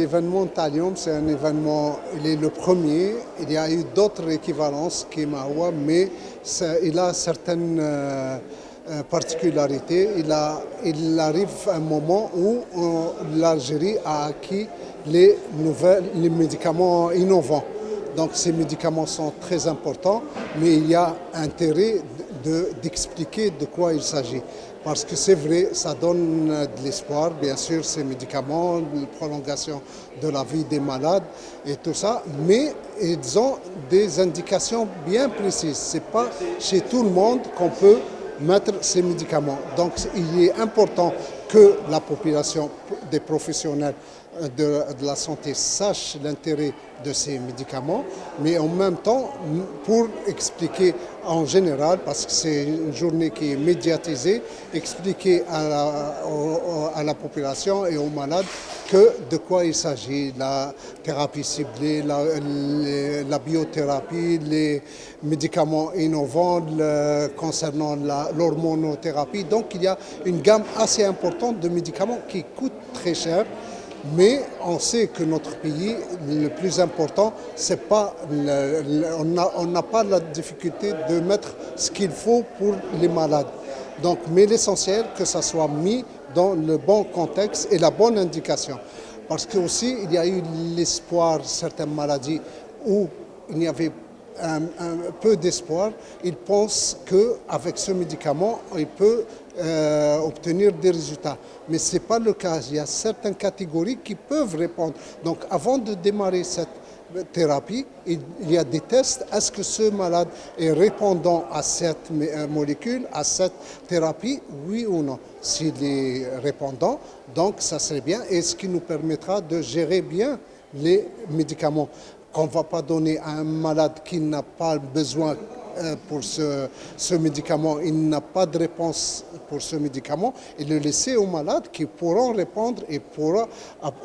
L'événement Thallium, c'est un événement, il est le premier. Il y a eu d'autres équivalences qui Mahoua, mais il a certaines particularités. Il arrive un moment où l'Algérie a acquis les médicaments innovants. Donc ces médicaments sont très importants, mais il y a intérêt d'expliquer de quoi il s'agit. Parce que c'est vrai, ça donne de l'espoir, bien sûr, ces médicaments, la prolongation de la vie des malades et tout ça, mais ils ont des indications bien précises. Ce n'est pas chez tout le monde qu'on peut mettre ces médicaments. Donc il est important que la population des professionnels de la santé sache l'intérêt de ces médicaments, mais en même temps, pour expliquer en général, parce que c'est une journée qui est médiatisée, expliquer à la population et aux malades de quoi il s'agit, la thérapie ciblée, la biothérapie, les médicaments innovants concernant l'hormonothérapie. Donc il y a une gamme assez importante de médicaments qui coûtent très cher. Mais on sait que notre pays, le plus important, c'est pas on n'a pas la difficulté de mettre ce qu'il faut pour les malades. Donc, mais l'essentiel, que ça soit mis dans le bon contexte et la bonne indication. Parce que aussi, il y a eu l'espoir, certaines maladies où il y avait un peu d'espoir. Ils pensent qu'avec ce médicament, il peut obtenir des résultats. Mais ce n'est pas le cas. Il y a certaines catégories qui peuvent répondre. Donc avant de démarrer cette thérapie, il y a des tests. Est-ce que ce malade est répondant à cette molécule, à cette thérapie, oui ou non? S'il est répondant, donc ça serait bien, et ce qui nous permettra de gérer bien les médicaments qu'on ne va pas donner à un malade qui n'a pas besoin pour ce médicament, il n'a pas de réponse pour ce médicament, et le laisser aux malades qui pourront répondre et pourront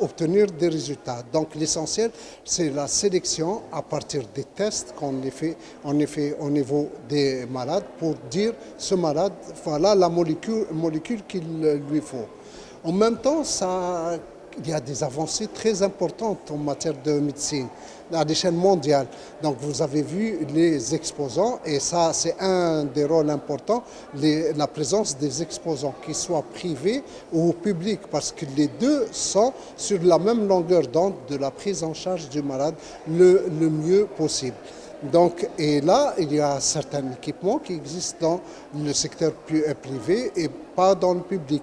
obtenir des résultats. Donc l'essentiel, c'est la sélection à partir des tests qu'on fait au niveau des malades pour dire ce malade, voilà la molécule qu'il lui faut. En même temps, il y a des avancées très importantes en matière de médecine à l'échelle mondiale. Donc vous avez vu les exposants, et ça c'est un des rôles importants, la présence des exposants, qu'ils soient privés ou publics, parce que les deux sont sur la même longueur d'onde de la prise en charge du malade le mieux possible. Donc, et là, il y a certains équipements qui existent dans le secteur privé et pas dans le public.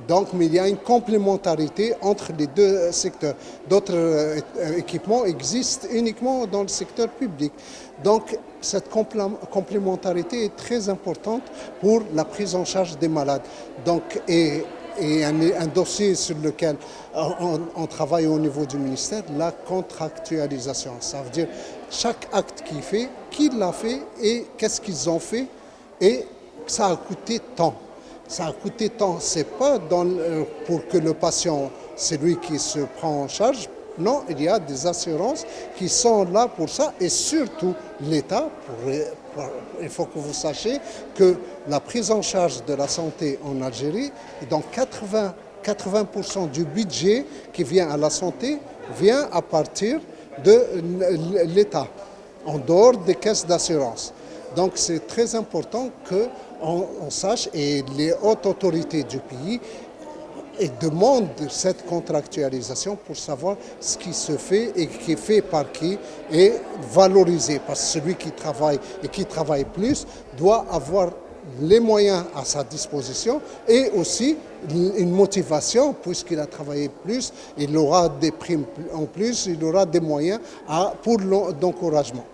Donc, mais il y a une complémentarité entre les deux secteurs. D'autres équipements existent uniquement dans le secteur public. Donc, cette complémentarité est très importante pour la prise en charge des malades. Donc, et un dossier sur lequel on travaille au niveau du ministère, la contractualisation. Ça veut dire chaque acte qu'il fait, qui l'a fait et qu'est-ce qu'ils ont fait, et ça a coûté tant. Ça a coûté tant, c'est pas pour que le patient, c'est lui qui se prend en charge. Non, il y a des assurances qui sont là pour ça, et surtout l'État. Il faut que vous sachiez que la prise en charge de la santé en Algérie, dans 80% du budget qui vient à la santé, vient à partir de l'État, en dehors des caisses d'assurance. Donc c'est très important qu'on sache, et les hautes autorités du pays demandent cette contractualisation pour savoir ce qui se fait et qui est fait par qui, et valorisé, parce que celui qui travaille et qui travaille plus doit avoir les moyens à sa disposition, et aussi une motivation, puisqu'il a travaillé plus, il aura des primes en plus, il aura des moyens pour l'encouragement.